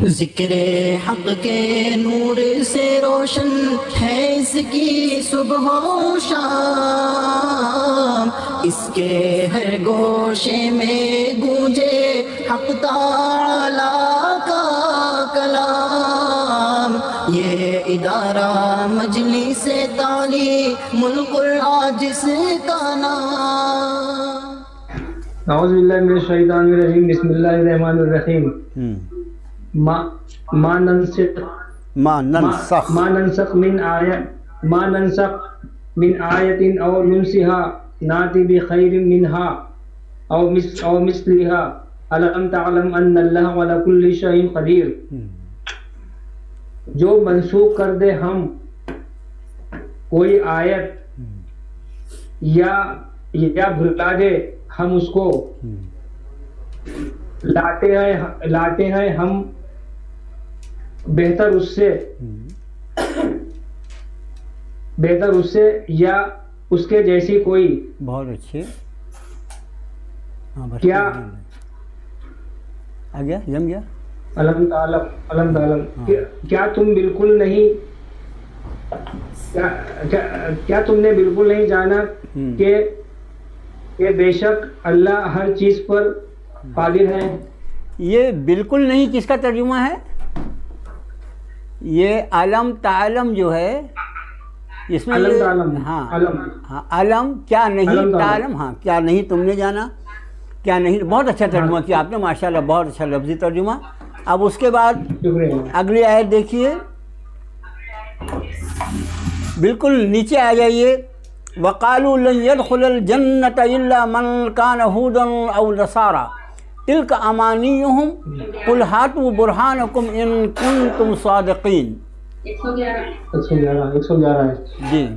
ज़िक्रे हक़ के नूर से रोशन है इसकी सुबह व शाम, इसके हर गोशे में गूंजे हक़ ताला का कलाम। ये इदारा मजलिस तालीमुल कुरान जिसका नाम। औज़ु बिल्लाहि मिनश शैतानिर रजीम, बिस्मिल्लाहिर रहमानिर रहीम। मा नंसख मिन आयतिन औ नुनसिहा नाति बिखैरिन मिनहा औ मिस्लिहा अलम तअलम अन्नल्लाह अला कुल्लि शैइन कदीर। जो मंसूख कर दे हम कोई आयत या भुला दे हम उसको, लाते हैं हम बेहतर उससे या उसके जैसी कोई। बहुत अच्छे। क्या आ गया, जम गया। अलम तालम क्या तुम बिल्कुल नहीं, क्या तुमने बिल्कुल नहीं जाना कि बेशक अल्लाह हर चीज पर कादिर है। ये बिल्कुल नहीं किसका तर्जुमा है? ये अलम तालम जो है इसमें अलम तालम, हाँ अलम अलम क्या नहीं तालम, हाँ क्या नहीं तुमने जाना, क्या नहीं। बहुत अच्छा तर्जुमा किया आपने माशाल्लाह, बहुत अच्छा लफ्जी तर्जुमा। अब उसके बाद अगली आयत देखिए, बिल्कुल नीचे आ जाइए। वक़ालू लन यदखुलल जन्नत इल्ला मन कान हुदन औ नसारा तिल्क अमानियुहुम कुल हातु बुरहानकुम इन कुंतुम सादिकीन। 111 है जी।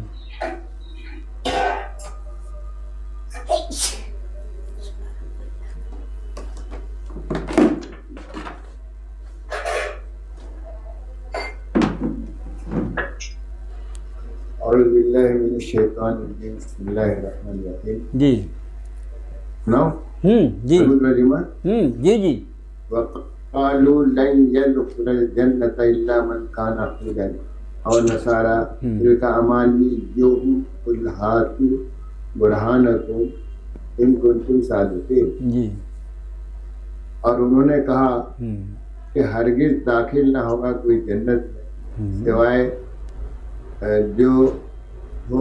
जी जी जी जी। वक़ालू लन यदखुलल जन्नत इल्ला मन काना हुदन औ नसारा तिल्का अमानियुहुम कुल हातु बुरहानकुम इन कुंतुम सादिकीन। जी। और उन्होंने कहा कि हरगिज दाखिल ना होगा कोई जन्नत में सिवाय जो हो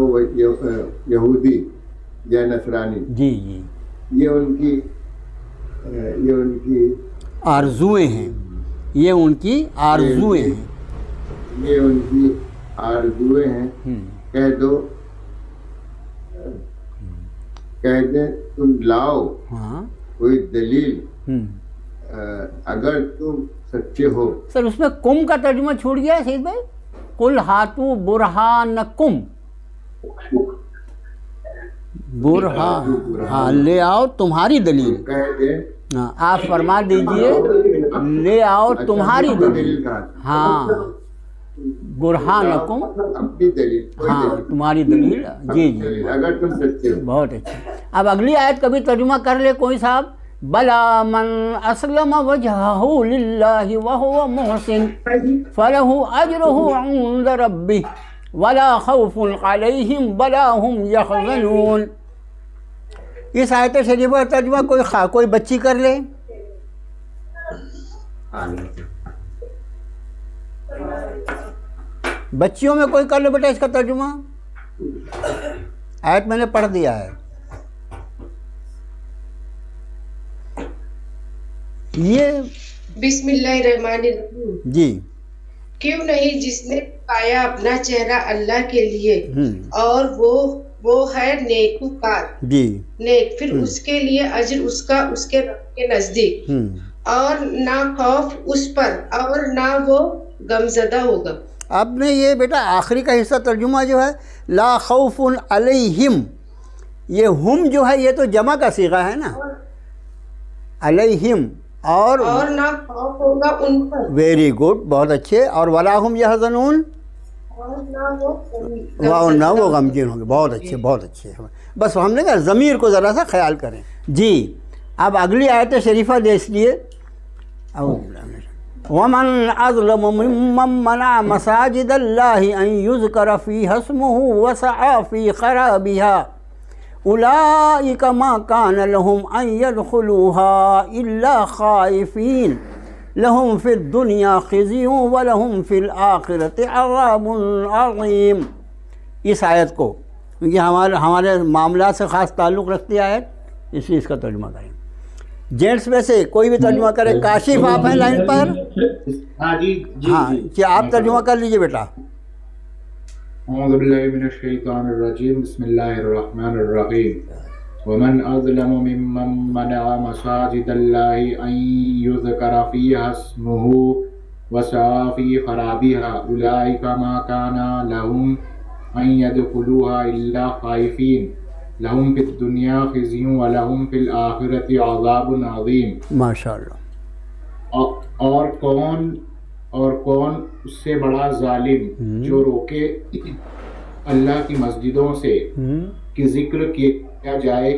यहूदी या नसरानी। जी जी। ये उनकी आरज़ुएं हैं, ये उनकी आरज़ुएं हैं, ये उनकी आरज़ुएं हैं। कह दे तुम लाओ हाँ कोई दलील अगर तुम सच्चे हो। सर उसमें कुम का तर्जुमा छूट गया है सईद भाई। कुल हातु बुरहानकुम, बुरहान, हाँ ले आओ तुम्हारी दलील। कह दे हाँ आप फरमा दीजिए ले आओ तुम्हारी दलील। हाँ बुरहानकुम अपनी दलील, हाँ तुम्हारी दलील। जी जी अगर तुम सच्चे हो। बहुत अच्छा। अब अगली आयत का भी तर्जुमा कर ले कोई साहब। बला मन अस्लम वजहहु लिल्लाहि व हुवा मुहसिन फलहु अजरुहु इंद रब्बिह वला खौफुन अलैहिम वला हुम यहज़नून। इस आयत शरीफ का तर्जुमा कोई बच्ची कर ले। बच्चियों में कोई कर ले बेटा इसका तर्जुमा। आयत मैंने पढ़ दिया है। ये बिस्मिल्लाहिर्रहमानिर्रहीम। जी। क्यों नहीं जिसने पाया अपना चेहरा अल्लाह के लिए और वो है नेकूकार जी नेक, फिर उसके लिए अजर उसका उसके रब के नजदीक, और ना खौफ उस पर और ना वो गमजदा होगा। आपने ये बेटा आखिरी का हिस्सा तर्जुमा जो है ला खौफुन अलैहिम, ये हुम जो है ये तो जमा का सीगा है ना, अलैहिम और ना खौफ होगा उन पर। वेरी गुड, बहुत अच्छे। और वला हुम यहज़नून, और ना वो गमगीन होंगे। बहुत अच्छे बहुत अच्छे। बस हमने कहा ज़मीर को ज़रा सा ख्याल करें जी। अब अगली आयत शरीफा देख लिए। वमन अज़लम मिम्मन मना मसाजिदल्लाहि अन युज़करा फ़ीहा इस्मुहु व सआ फ़ी ख़राबिहा उलाइका मा कान लहुम अन यदखुलूहा इल्ला ख़ाइफ़ीन लहुम फ़िद दुनिया ख़िज़्युन व लहुम फ़िल आख़िरति अज़ाबुन अज़ीम। इस आयत को, क्योंकि हमारे मामला से ख़ास ताल्लुक़ रखती है आयत, इसलिए इसका तर्जुमा करें। जेंट्स में से कोई भी तर्जुमा करे। काशिफ आप हैं लाइन पर? हाँ जी हाँ, क्या आप तर्जुमा कर लीजिए बेटा। औज़ु बिल्लाहि मिनश शैतानिर रजीम, बिस्मिल्लाहिर रहमानिर रहीम। वमन अज़लमु मिम्मन मनअ मसाजिदल्लाहि अन युज़करा फ़ीहा इस्मुहु व सआ फ़ी ख़राबिहा उलाइका मा काना लहुम अन यदखुलूहा इल्ला ख़ाइफ़ीन लहुम फ़िद दुनिया ख़िज़्युन व लहुम फ़िल आख़िरति अज़ाबुन अज़ीम। माशाअल्लाह। और कौन उससे बड़ा जालिम जो रोके अल्लाह की मस्जिदों से कि जिक्र किया जाए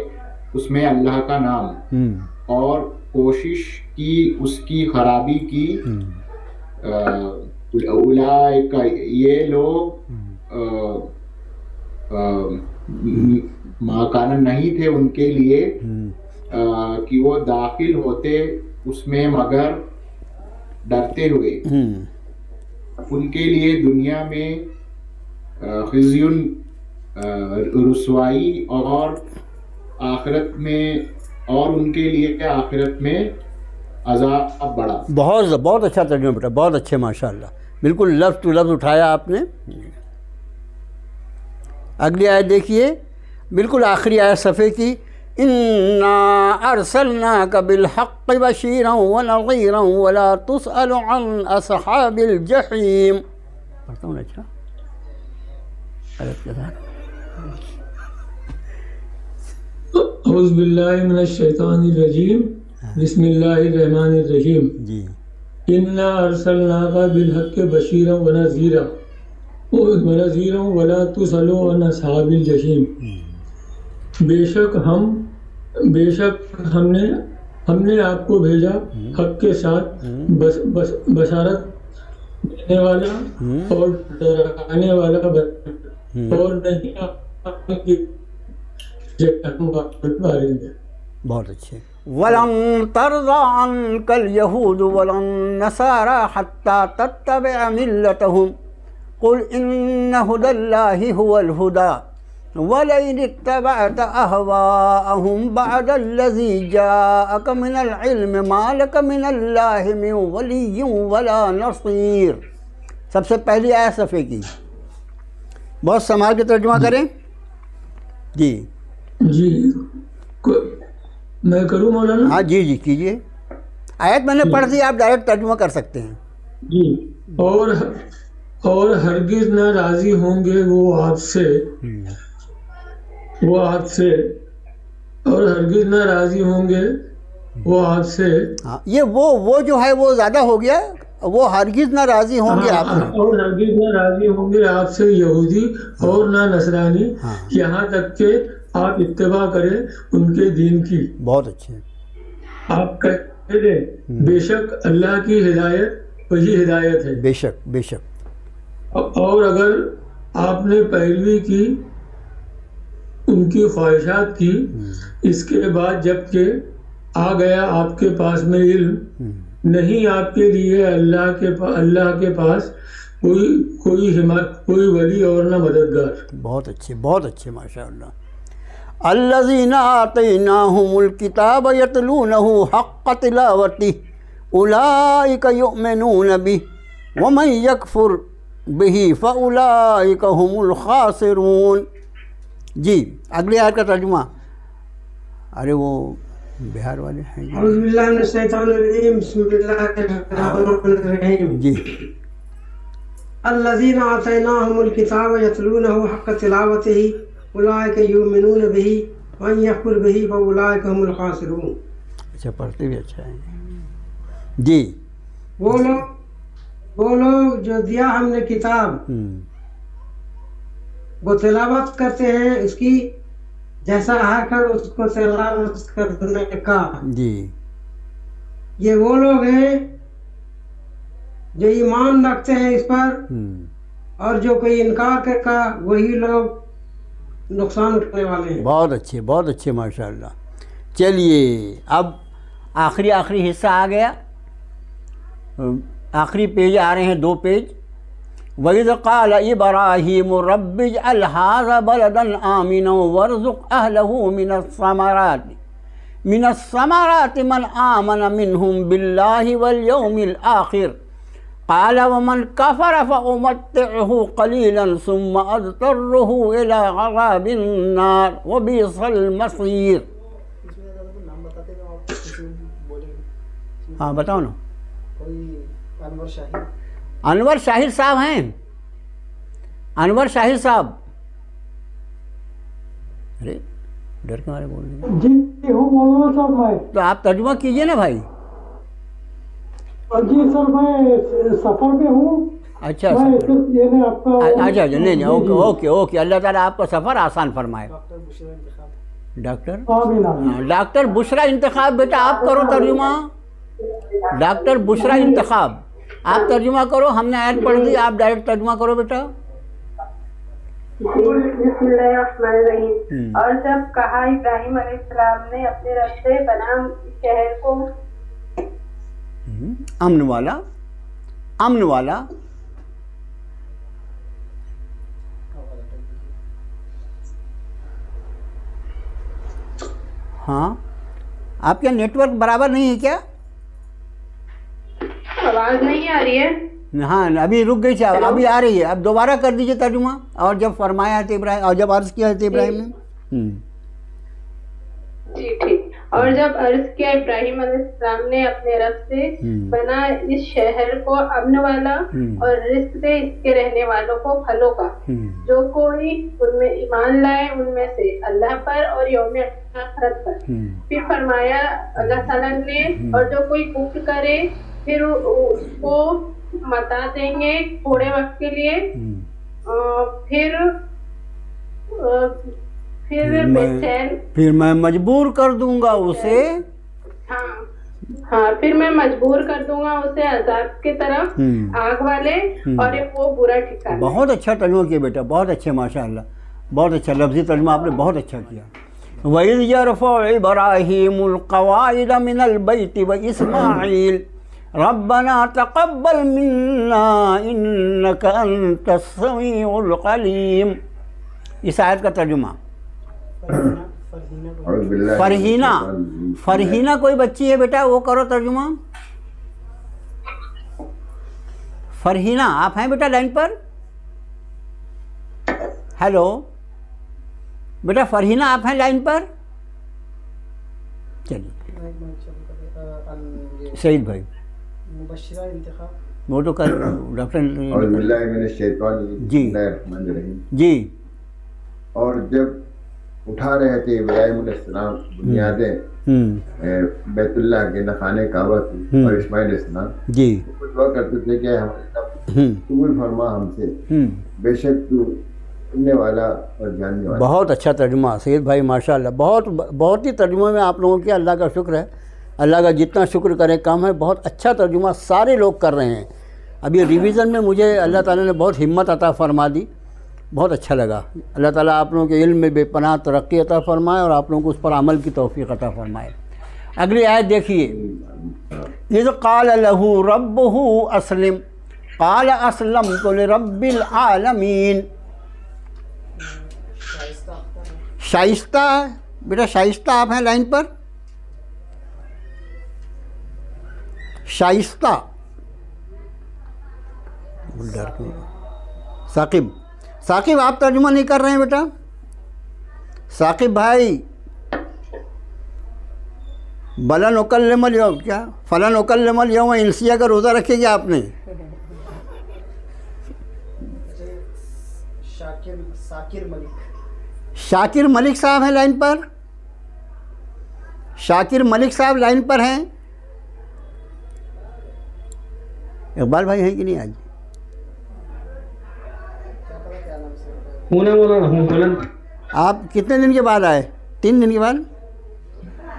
उसमें अल्लाह का नाम और कोशिश की उसकी खराबी की। उलाइका ये लोग माकान नहीं थे उनके लिए कि वो दाखिल होते उसमें मगर डरते हुए। उनके लिए दुनिया में खिज़्युन रुसवाई और आखिरत में, और उनके लिए आखिरत में अज़ाब बड़ा। बहुत अच्छा तर्जुमा बेटा, बहुत अच्छे माशाअल्लाह, बिल्कुल लफ्ज़ टू लफ्ज़ उठाया आपने। अगली आयत देखिए, बिल्कुल आखिरी आयत सफ़े की। इन्ना अरसलनाका बिलहक़्क़ि बशीरन व नज़ीरन वला तुसअलु अन अस्हाबिल जहीम। पढ़ता हूँ अच्छा आयत के साथ। औज़ु बिल्लाहि मिनश शैतानिर रजीम, बिस्मिल्लाहिर रहमानिर रहीम। जी। इन्ना अरसलनाका बिलहक़्क़ि बशीरन व नज़ीरन वला तुसअलु अन अस्हाबिल जहीम। बेशक हमने आपको भेजा हक के साथ बशारत देने वाला और डराने वाला और नहीं आपके बारिंदे। बहुत अच्छे। वलन तर्ज़ा अन्कल यहूद वलन नसारा हत्ता तत्तबिअ मिल्लतहुम कुल इन्न हुदल्लाहि हुवल हुदा वलइन इत्तबअत अहवाअहुम बअदल्लज़ी जाअक मिनल इल्मि मा लक मिनल्लाहि मिन वलिय्यिन वला नसीर। सबसे पहली आयत सफ़े की, बहुत संभाल के तर्जुमा करें। जी मैं करूँ मौलाना? हाँ जी कीजिए। आयत मैंने पढ़ दी, आप डायरेक्ट तर्जुमा कर सकते हैं। जी। और हरगिज़ न राज़ी होंगे वो आपसे और हरगिज़ न राज़ी होंगे वो आपसे। हाँ, ये वो जो है वो ज़्यादा हो गया। वो हरगिज़ न राज़ी होंगे आपसे, और हरगिज़ न राज़ी होंगे आपसे यहूदी और न नसरानी, यहाँ तक के आप इत्तिबा करें उनके दीन की। बहुत अच्छे। आप कहते हैं बेशक अल्लाह की हिदायत वही हिदायत है। बेशक। और अगर आपने पैरवी की उनकी ख्वाहिशात की, इसके बाद जबकि आ गया आपके पास में इल्म, नहीं आपके लिए अल्लाह के पास कोई वली और न मददगार। बहुत अच्छे माशाअल्लाह। अल्लज़ीना आतैनाहुमुल किताब यतलूनहु हक़्क़ तिलावतिही उलाइका युमिनून बिही व मन यकफुर बिही फउलाइका हुमुल खासिरून। जी, अगली आयत का तर्जुमा। अरे वो बिहार वाले हैं। औज़ु बिल्लाहि मिनश शैतानिर रजीम, बिस्मिल्लाहिर रहमानिर रहीम। जी। अल्लज़ीना आतैनाहुमुल किताब यतलूनहु हक़्क़ तिलावतिही उलाइका युमिनून बिही व मन यकफुर बिही फउलाइका हुमुल खासिरून। अच्छा, पढ़ते भी अच्छा है। जी। वो लोग जो दिया हमने किताब वो तिलावत करते हैं उसकी, जैसा आकर उसको तिलावत करने का। जी। ये वो लोग हैं जो ईमान रखते हैं इस पर और जो कोई इनकार करेगा वही लोग नुकसान उठाने वाले हैं। बहुत अच्छे माशाल्लाह। चलिए अब आखिरी हिस्सा आ गया, आखिरी पेज आ रहे हैं, 2 पेज। वइज़ क़ाल इब्राहीम रब्बि इजअल हाज़ा बलदन आमिना वरज़ुक़ अहलहु मिनस्समराति मन आमन मिनहुम बिल्लाहि वल यौमिल आखिर क़ाल वमन कफ़र फ़उमत्तिअहु क़लीलन सुम्मा अज़्तरुहु इला अज़ाबिन नार वबिअसल मसीर। हाँ बताओ ना। अनवर शाहिर साहब हैं, अनवर शाहिर साहब। अरे डर के मारे बोल रहे जी हूँ मौलाना साहब मैं। तो आप तर्जुमा कीजिए ना भाई। जी सर मैं सफर में हूँ। अच्छा आपका अच्छा नहीं ओके ओके अल्लाह ताला आपका सफ़र आसान फरमाए। डॉक्टर बुशरा इंतखाब बेटा आप करो तर्जुमा। डॉक्टर बुशरा इंतखाब आप तर्जुमा करो, हमने आयत पढ़ दी, आप डायरेक्ट तर्जुमा करो बेटा। बिस्मिल्लाहिर्रहमानिर्रहीम। और जब कहा इब्राहिम अलैहिस्सलाम ने अपने रब से बना शहर को अमन वाला हाँ आपका नेटवर्क बराबर नहीं है क्या? आवाज नहीं आ रही है। हाँ अभी रुक गई थी, अभी आ रही है। अब दोबारा कर दीजिए तर्जुमा। और जब फरमाया था इब्राहिम और जब अर्ज किया था इब्राहिम ने जी ठीक। और जब अर्ज किया इब्राहिम अलैहिस्सलाम ने अपने रब से बना इस शहर को अमन वाला और रिस्क दे इसके रहने वालों को फलों का, जो कोई उनमें ईमान लाए उनमें से अल्लाह पर और यौम आखिरत पर। फिर फरमाया अल्लाह ताला ने और जो कोई कुफ्र करे फिर उसको मता देंगे थोड़े वक्त के लिए, फिर मैं मजबूर कर दूंगा उसे। हाँ फिर मैं मजबूर कर दूंगा उसे अजाब की तरफ आग वाले और वो बुरा ठिकाना। बहुत अच्छा तर्जुमा किया बेटा, बहुत अच्छे माशाअल्लाह, बहुत अच्छा लफ्ज़ी तर्जुमा आपने बहुत अच्छा किया। वइज़ यरफ़उ इब्राहीमुल क़वाइद मिनल बैति व इस्माईल रब्बना तक़ब्बल मिन्ना इन्नका अंतस समीउल अलीम। इस आयत का तर्जुमा। फरहीना कोई बच्ची है बेटा, वो करो तर्जुमा। फरहीना आप हैं बेटा लाइन पर? हेलो बेटा फरहीना आप हैं लाइन पर? चलिए सईद भाई वो तो कर डॉक्टर जी। और जब उठा रहे थे इब्राहिम अलैहिस्सलाम बुनियादें बैतुल्लाह के नखाने काबा की और इस्माइल अलैहिस्सलाम जी कुछ दुआ करते थे कि हम कबूल फरमा हमसे, बेशक तू सुनने वाला और जानने वाला। बहुत अच्छा तर्जुमा सैयद भाई माशाल्लाह, बहुत ही तर्जुमे में आप लोगों के अल्लाह का शुक्र है। अल्लाह का जितना शुक्र करें कम है। बहुत अच्छा तर्जुमा सारे लोग कर रहे हैं। अभी रिवीज़न में मुझे अल्लाह ताला ने बहुत हिम्मत अता फरमा दी, बहुत अच्छा लगा। अल्लाह ताला आप लोगों के इल्म में बेपनाह तरक्की अता फरमाए और आप लोगों को उस पर अमल की तौफीक अता फरमाए। अगली आयत देखिए। इज़ क़ाल लहू रब्बुहु अस्लिम क़ाल अस्लमतु लिरब्बिल आलमीन। शाइस्ता बेटा, शाइस्ता आप हैं लाइन पर? शाइस्ता साकिब आप तर्जुमा नहीं कर रहे हैं बेटा? साकिब भाई बलन उकल्लिमल यौम, क्या फलन उकल्लिमल यौम इंसिया का रोज़ा रखेंगे आपने? शाकिर मलिक साहब हैं लाइन पर? शाकिर मलिक साहब लाइन पर हैं? इकबाल भाई हैं कि नहीं आज? आप कितने दिन के बाद आए? 3 दिन के बाद?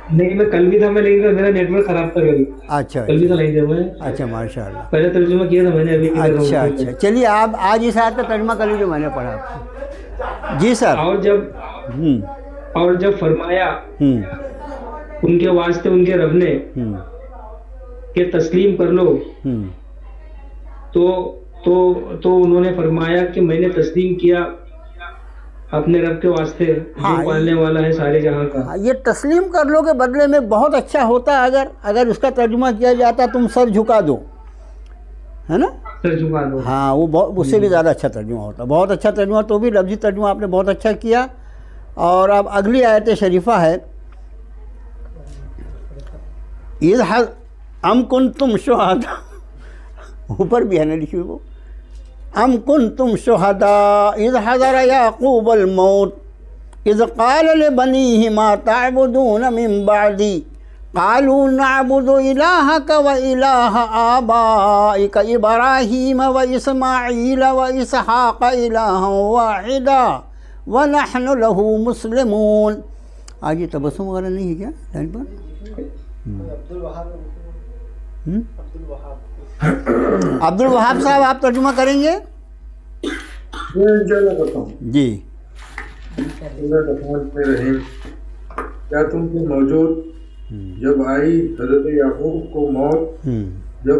नहीं, मैं कल भी था, मैं लेकिन मेरा नेटवर्क खराब था कल। अच्छा, कल भी था लाइन थे मैं। अच्छा, माशाल्लाह। पहले तर्जुमा किया था मैंने, अभी अच्छा अच्छा, चलिए आप आज इस आयत का तर्जुमा कर लीजिए, मैंने पढ़ा आपको। जी सर। और जब फरमाया उनके वास्ते उनके रब ने कि तस्लीम कर लो, तो उन्होंने फरमाया कि मैंने तस्लीम किया अपने रब के वास्ते, जो पालने वाला है सारे जहां का। ये तस्लीम कर लो के बदले में बहुत अच्छा होता अगर उसका तर्जुमा किया जाता तुम सर झुका दो, है ना, सर झुका दो। हाँ, वो उससे भी ज़्यादा अच्छा तर्जुमा होता, बहुत अच्छा तर्जुमा। तो भी लफ्ज़ी तर्जुमा आपने बहुत अच्छा किया। और अब अगली आयत शरीफा है, इज़ अम कुंतुम शुहदा, ऊपर भी है ना लिखी वो, अम कुंतुम शुहदा इज़ हज़र याक़ूबल मौत इज़ क़ाल लिबनीहि मा तअबुदून मिन बअदी क़ालू नअबुदु इलाहक व इलाह आबाइक इब्राहीम व इस्माईल व इसहाक़ इलाहन वाहिदा व नहनु लहू मुस्लिमून। आगे तबस्सुम वगैरह नहीं है क्या लाइन पर? अब्दुल वहाब साहब, आप तर्जुमा करेंगे? जी। क्या तुम भी मौजूद जब आई हज़रत याकूब को मौत, जब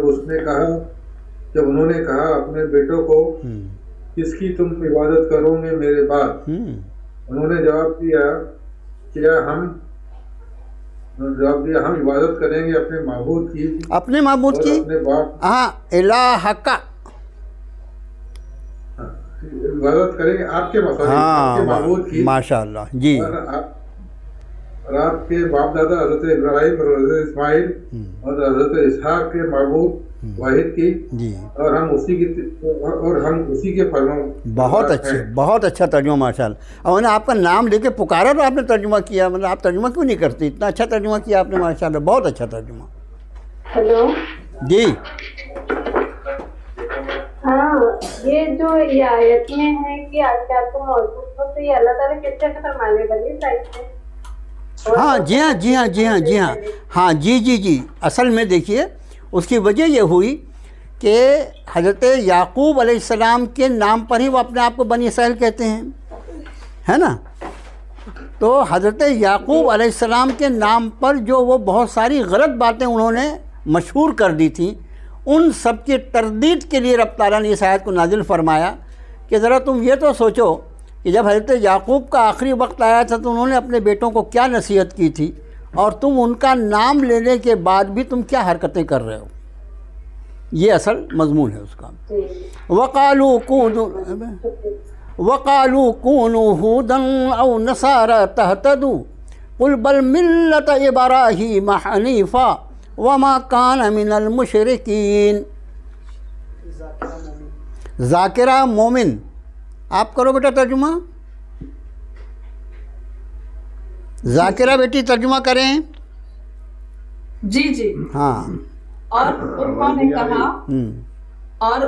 उन्होंने कहा अपने बेटों को, किसकी तुम इबादत करोगे मेरे बाद? उन्होंने जवाब दिया हम इबादत करेंगे अपने माबूद की, अपने बाप, हाँ, इलाह का इबादत करेंगे आपके माबूद की, माशाअल्लाह जी। और आपके बाप दादा हज़रत इब्राहीम और हज़रत इस्माइल और हज़रत इसहाक के माबूद वाहिद की जी, और हम उसी के फरमान। बहुत अच्छा तर्जुमा माशाअल्लाह। और मैंने आपका नाम लेके पुकारा तो आपने तर्जुमा किया, मतलब आप तर्जुमा क्यों नहीं करती? इतना अच्छा तर्जुमा किया आपने माशाअल्लाह, बहुत अच्छा तर्जुमा। हेलो जी। हाँ, ये जो ये आयत में है कि क्या तुम मौजूद हो, तो ये अल्लाह ताला किससे फरमाने वाली साइड में? हाँ जी हाँ जी हाँ जी हाँ जी हाँ हाँ जी जी जी। असल में देखिए उसकी वजह ये हुई कि हज़रत याकूब अलैहिस्सलाम के नाम पर ही वो अपने आप को बनी इसराइल कहते हैं, है ना। तो हज़रत याकूब अलैहिस्सलाम के नाम पर जो वो बहुत सारी गलत बातें उन्होंने मशहूर कर दी थी, उन सब की तरदीद के लिए रब ताला ने इस आयत को नाजिल फरमाया कि ज़रा तुम ये तो सोचो कि जब हज़रत याकूब का आखिरी वक्त आया था तो उन्होंने अपने बेटों को क्या नसीहत की थी, और तुम उनका नाम लेने के बाद भी तुम क्या हरकतें कर रहे हो। ये असल मजमून है उसका। वक़ालू कूनू हुदन औ नसारा तहतदू कुल बल मिल्लत इब्राहीम हनीफ़ा वमा कान मिनल मुशरिकीन। ज़ाकिरा मोमिन, आप करो बेटा तर्जुमा। ज़ाकिरा बेटी तर्जुमा करें। जी जी। हाँ। और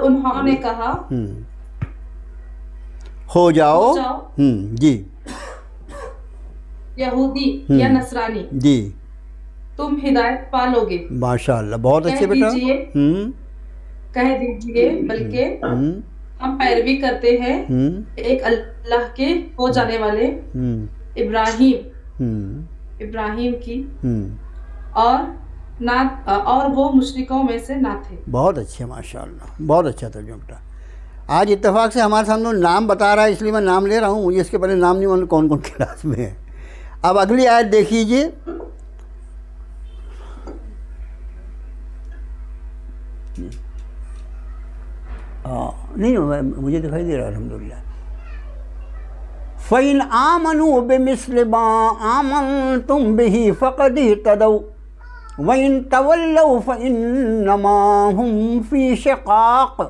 उन्होंने कहा हो जाओ जी यहूदी या नसरानी, जी तुम हिदायत पालोगे। माशाअल्लाह, बहुत अच्छे बेटा। कह दीजिए बल्कि हम पैरवी करते हैं एक अल्लाह के हो जाने वाले इब्राहिम की, और वो मुशरिकों में से ना थे। बहुत अच्छे माशाअल्लाह, बहुत अच्छा तर्जुमा बेटा। आज इत्तेफाक से हमारे सामने नाम बता रहा है इसलिए मैं नाम ले रहा हूँ, मुझे इसके पहले नाम नहीं मालूम कौन कौन क्लास में है। अब अगली आयत देखिए। नहीं मुझे दिखाई दे रहा है अल्हम्दुलिल्लाह। फ़इन आमनू बिमिस्लि मा आमनतुम बिही फ़क़द इह्तदौ वइन तवल्लौ फ़इन्नमा हुम फ़ी शिक़ाक़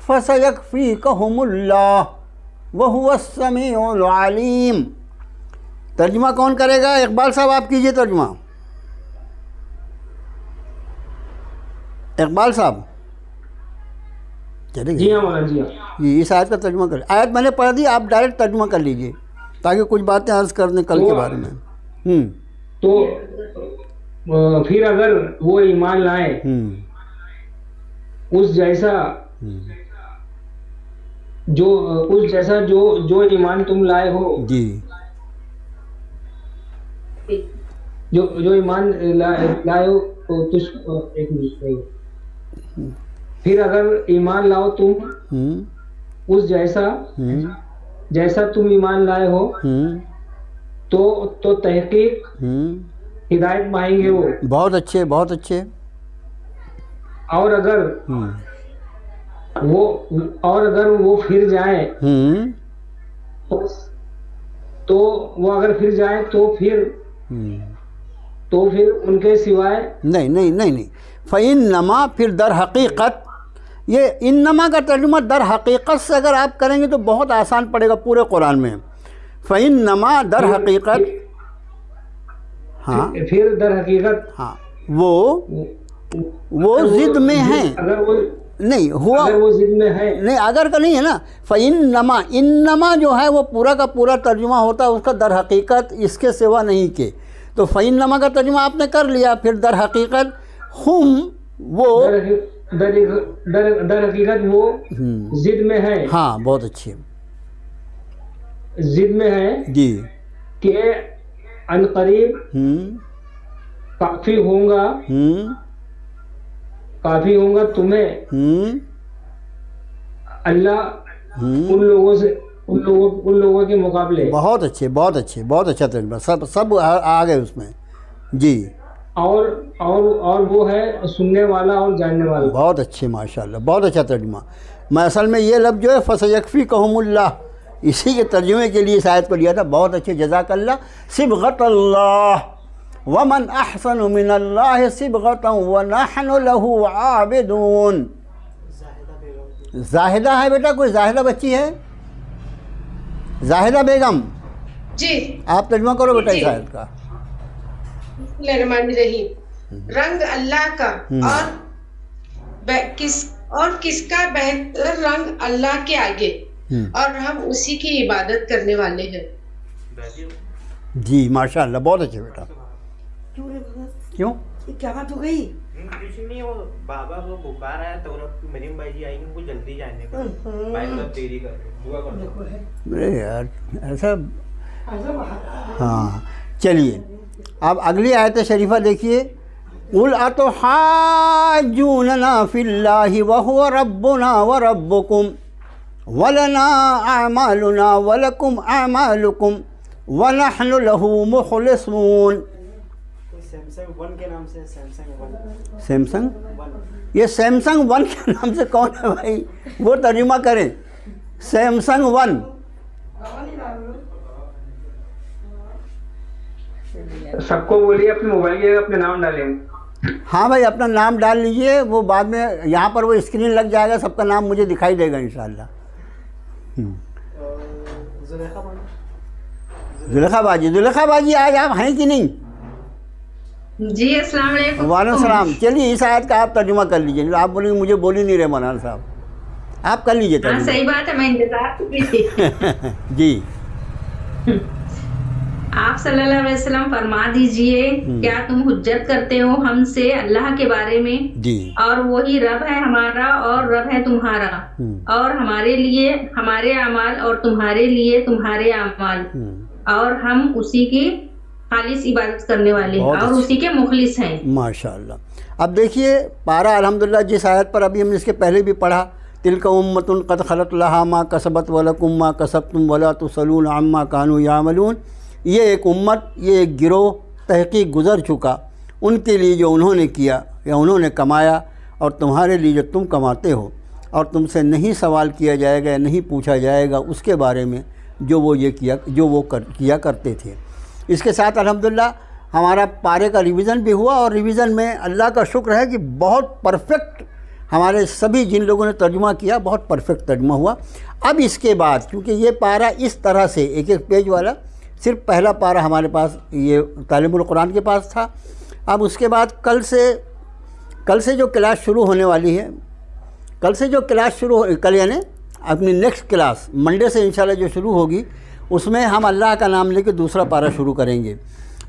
फ़सयकफ़ीकहुमुल्लाह वहुवस समीउल अलीम। तर्जुमा कौन करेगा? इकबाल साहब आप कीजिए तर्जुमा। इकबाल साहब चलेंगे? जी हाँ मौलाना जी हाँ। जी, इस आयत का तर्जुमा कर। आयत मैंने पढ़ दी, आप डायरेक्ट तर्जुमा कर लीजिए ताकि कुछ बातें अर्ज़ कर दें कल के बारे में। तो फिर अगर वो ईमान लाए उस जैसा जो ईमान तुम लाए हो जी, जो ईमान लाए हो तो एक मिनट, फिर अगर ईमान लाओ तुम उस जैसा तुम ईमान लाए हो तो तहकीक हिदायत पाएंगे वो। बहुत अच्छे, बहुत अच्छे। और अगर वो फिर जाए तो वो अगर फिर जाए तो फिर उनके सिवाय नहीं फ़इन नमा, फिर दर हकीकत, ये इन नमा का तर्जुमा दर हकीकत से अगर आप करेंगे तो बहुत आसान पड़ेगा पूरे कुरान में। फ़इन नमा दर हकीकत, हाँ फिर दर हकीकत, हाँ वो जिद में है, अगर वो नहीं हुआ, अगर वो जिद में है, नहीं अगर का नहीं है ना। फ़इन नमा, इन नमा जो है वो पूरा का पूरा तर्जुमा होता है उसका दर हकीकत, इसके सिवा नहीं के। तो फ़इन नमा का तर्जुमा आपने कर लिया, फिर दर हकीकत हुम, वो दर हकीकत वो जिद में है। हाँ बहुत अच्छे, जिद में है जी कि अनकरीब काफी होगा तुम्हें अल्लाह उन लोगों के मुकाबले। बहुत अच्छे, बहुत अच्छे, बहुत अच्छा तर्जुमा, सब आ गए उसमें जी। और वो है सुनने वाला और जानने वाला। बहुत अच्छे, माशाल्लाह, बहुत अच्छा तर्जुमा। मैं असल में ये लफ्ज़ जो है फसयकफ़ी कहमुल्लाह, इसी के तर्जुमे के लिए शायद को लिया था। बहुत अच्छे, जज़ाकल्लाह। सिबग़तल्लाह वमन अहसनु मिनल्लाहि सिबग़तन व नहनु लहु आबिदून। जाहिदा है बेटा, कोई जाहिदा बच्ची है? जाहिदा बेगम जी, आप तर्जुमा करो बेटा इस आयत का। रंग अल्लाह का और किसका बेहतर रंग अल्लाह के आगे, और हम उसी की इबादत करने वाले हैं। जी माशाल्लाह, बहुत अच्छे बेटा। क्यों क्या बात हो गई? कुछ नहीं, वो बाबा को बुखार आया तो मरीम भाई जी आएंगे, उनको जल्दी जाने का, भाई लोग देरी कर रहे हैं, दुआ करो। अरे यार ऐसा, हाँ चलिए अब अगली आयत शरीफा देखिए। कुल अतुहाज्जूनना फिल्लाहि व हुवा रब्बुना व रब्बुकुम वलना अमालुना वलकुम अमालुकुम व नहनु लहु मुखलिसून। सैमसंग वन के नाम से, सैमसंग वन, सैमसंग, ये सैमसंग वन के नाम से कौन है भाई? वो तर्जुमा करें, सैमसंग वन। सबको बोलिए अपने मोबाइल के अपने नाम डालें। हाँ भाई अपना नाम डाल लीजिए, वो बाद में यहाँ पर वो स्क्रीन लग जाएगा, सबका नाम मुझे दिखाई देगा इंशाल्लाह। जुलेखा बाजी आज आप हैं कि नहीं? जी अस्सलाम वालेकुम। वालेकुम सलाम। चलिए इस आयत का आप तर्जुमा कर लीजिए। आप बोलेंगे मुझे बोल ही नहीं रहे मौलाना साहब, आप कर लीजिए तर्जुमा। हाँ सही बात है, मैं इंतजार कर रही थी। जी आप सल्लल्लाहु अलैहि वसल्लम फरमा दीजिए, क्या तुम हुज्जत करते हो हमसे अल्लाह के बारे में? जी। और वही रब है हमारा और रब है तुम्हारा, और हमारे लिए हमारे अमाल और तुम्हारे लिए तुम्हारे अमाल, और हम उसी की खालिस इबादत करने वाले हैं और उसी के मुखलिस हैं। माशाअल्लाह। अब देखिए पारा अल्हम्दुलिल्लाह जिस आयत पर अभी हमने इसके पहले भी पढ़ा, तिलका उम्मतुन कद खलत लहा मा कसबत वलकुम मा कसबतुम वला तुसलून अम्मा कानू यामलून। ये एक उम्मत, ये एक गिरोह तहकीक गुज़र चुका, उनके लिए जो उन्होंने किया या उन्होंने कमाया, और तुम्हारे लिए जो तुम कमाते हो, और तुमसे नहीं सवाल किया जाएगा या नहीं पूछा जाएगा उसके बारे में जो वो किया करते थे। इसके साथ अल्हम्दुलिल्लाह हमारा पारे का रिवीज़न भी हुआ, और रिवीज़न में अल्लाह का शुक्र है कि बहुत परफेक्ट हमारे सभी जिन लोगों ने तर्जुमा किया बहुत परफेक्ट तर्जुमा हुआ। अब इसके बाद क्योंकि ये पारा इस तरह से एक एक पेज वाला, सिर्फ पहला पारा हमारे पास ये तालीमुल कुरान के पास था। अब उसके बाद कल से जो क्लास शुरू होने वाली है, कल यानी अपनी नेक्स्ट क्लास मंडे से इंशाल्लाह जो शुरू होगी, उसमें हम अल्लाह का नाम लेके दूसरा पारा शुरू करेंगे।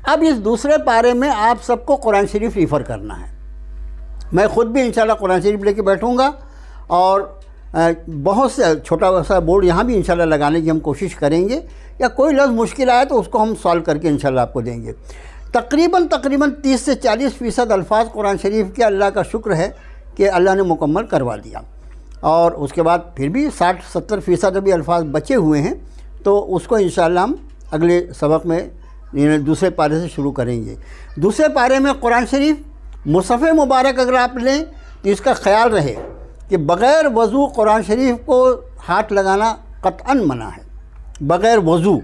अब इस दूसरे पारे में आप सबको कुरान शरीफ रेफ़र करना है। मैं ख़ुद भी इंशाल्लाह कुरान शरीफ लेके बैठूँगा और बहुत से छोटा सा बोर्ड यहाँ भी इंशाल्लाह लगाने की हम कोशिश करेंगे, या कोई लफ्ज़ मुश्किल आए तो उसको हम सॉल्व करके इंशाल्लाह आपको देंगे। तकरीबन 30 से 40% अल्फाज कुरान शरीफ के अल्लाह का शुक्र है कि अल्लाह ने मुकम्मल करवा दिया, और उसके बाद फिर भी 60-70% अभी अल्फाज बचे हुए हैं, तो उसको इंशाल्लाह हम अगले सबक में दूसरे पारे से शुरू करेंगे। दूसरे पारे में कुरान शरीफ मुसहफ़ मुबारक अगर आप लें तो इसका ख्याल रहे कि बग़ैर वज़ू कुरान शरीफ को हाथ लगाना क़त्अन मना है, बग़ैर वज़ू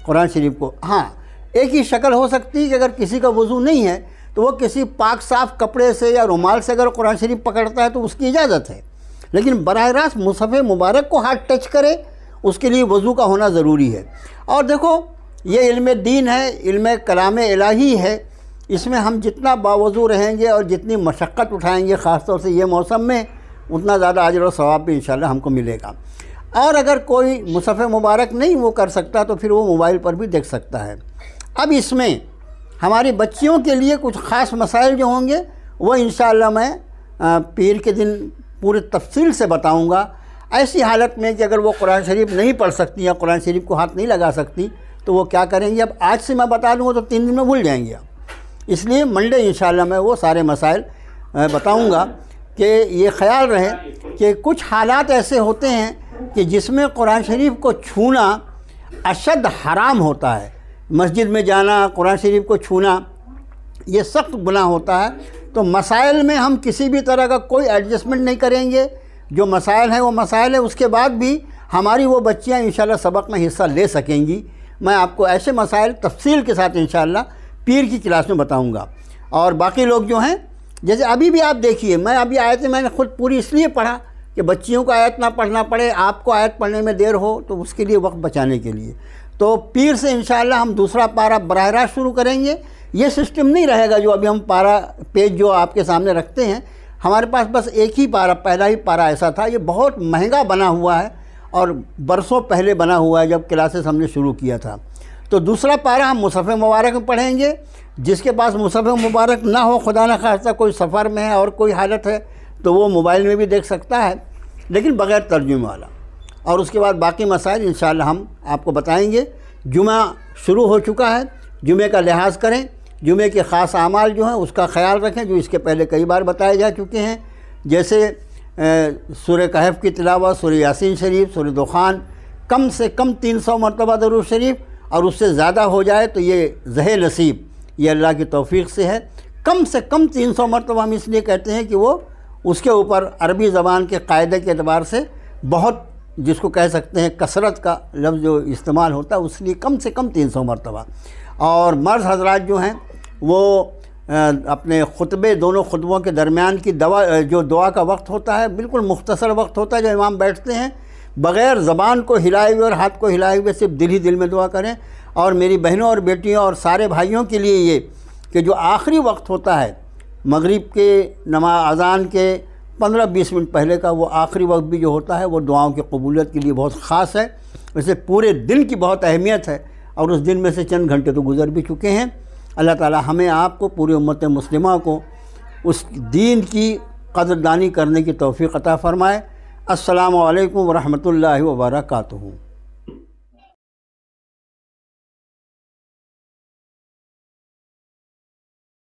कुरान शरीफ को। हाँ, एक ही शक्ल हो सकती है कि अगर किसी का वज़ू नहीं है तो वो किसी पाक साफ़ कपड़े से या रुमाल से अगर कुरान शरीफ पकड़ता है तो उसकी इजाज़त है, लेकिन बराह रास्त मुसहफ़ मुबारक को हाथ टच करे उसके लिए वज़ू का होना ज़रूरी है। और देखो, ये इल्म दीन है, इल्म कलाम इलाही है, इसमें हम जितना बावज़ू रहेंगे और जितनी मशक्क़त उठाएंगे ख़ास तौर से ये मौसम में, उतना ज़्यादा अजर और सवाब भी इंशाल्लाह हमको मिलेगा। और अगर कोई मुसहफ़ मुबारक नहीं वो कर सकता तो फिर वो मोबाइल पर भी देख सकता है। अब इसमें हमारी बच्चियों के लिए कुछ ख़ास मसाइल जो होंगे वो इंशाल्लाह मैं पीर के दिन पूरे तफसील से बताऊँगा। ऐसी हालत में कि अगर वो कुरान शरीफ नहीं पढ़ सकती या कुरान शरीफ को हाथ नहीं लगा सकती तो वो क्या करेंगी। अब आज से मैं बता दूँगा तो 3 दिन में भूल जाएंगे आप, इसलिए मंडे इंशाल्लाह मैं वो सारे मसाइल बताऊँगा कि ये ख्याल रहे कि कुछ हालात ऐसे होते हैं कि जिसमें कुरान शरीफ को छूना अशद हराम होता है। मस्जिद में जाना, कुरान शरीफ को छूना, ये सख्त गुनाह होता है। तो मसाइल में हम किसी भी तरह का कोई एडजस्टमेंट नहीं करेंगे, जो मसाइल हैं वो मसाइल है। उसके बाद भी हमारी वो बच्चियाँ इंशाल्लाह सबक में हिस्सा ले सकेंगी। मैं आपको ऐसे मसाइल तफसील के साथ इंशाल्लाह पीर की क्लास में बताऊँगा। और बाकी लोग जो हैं, जैसे अभी भी आप देखिए, मैं अभी आयतें मैंने खुद पूरी इसलिए पढ़ा कि बच्चियों को आयत ना पढ़ना पड़े, आपको आयत पढ़ने में देर हो, तो उसके लिए वक्त बचाने के लिए। तो पीर से इंशाल्लाह हम दूसरा पारा बराह रास्त शुरू करेंगे। ये सिस्टम नहीं रहेगा जो अभी हम पारा पेज जो आपके सामने रखते हैं, हमारे पास बस एक ही पारा, पहला ही पारा ऐसा था। ये बहुत महंगा बना हुआ है और बरसों पहले बना हुआ है जब क्लासेस हमने शुरू किया था। तो दूसरा पारा हम मुसहफ़ मुबारक में पढ़ेंगे। जिसके पास मुसहफ़ मुबारक ना हो, खुदा न खास्ता कोई सफ़र में है और कोई हालत है, तो वो मोबाइल में भी देख सकता है, लेकिन बग़ैर तर्जुमे वाला। और उसके बाद बाकी मसाइल इंशाल्लाह हम आपको बताएंगे। जुमा शुरू हो चुका है, जुमे का लिहाज करें, जुमे के ख़ास आमाल जो हैं उसका ख्याल रखें, जो इसके पहले कई बार बताए जा चुके हैं। जैसे सूरह कहफ की तिलावत, सूरह यासीन शरीफ, सूरह दुखान, कम से कम 300 मरतबा दरूद शरीफ, और उससे ज़्यादा हो जाए तो ये ज़हे नसीब, ये अल्लाह की तौफ़ीक़ से है। कम से कम 300 मरतबा हम इसलिए कहते हैं कि वो उसके ऊपर अरबी ज़बान के कायदे के अतबार से बहुत, जिसको कह सकते हैं कसरत का लफ्ज़ जो इस्तेमाल होता है, उसलिए कम से कम 300 मरतबा। और मर्द हजरात जो हैं वो अपने खुतबे, दोनों खुतबों के दरमियान की जो दुआ का वक्त होता है, बिल्कुल मुख्तसर वक्त होता है, जो इमाम बैठते हैं बग़ैर ज़बान को हिलाए हुए और हाथ को हिलाए हुए सिर्फ दिल ही दिल में दुआ करें। और मेरी बहनों और बेटियों और सारे भाइयों के लिए ये कि जो आखिरी वक्त होता है मगरिब के अज़ान के 15-20 मिनट पहले का, वो आखिरी वक्त भी जो होता है वो दुआओं की कबूलियत के लिए बहुत ख़ास है। वैसे पूरे दिन की बहुत अहमियत है और उस दिन में से चंद घंटे तो गुज़र भी चुके हैं। अल्लाह ताला हमें आपको, पूरी उम्मत मुस्लिमा को उस दीन की कदरदानी करने की तौफ़ीक़ अता फ़रमाए। अस्सलामु अलैकुम व रहमतुल्लाहि व बरकातुहू।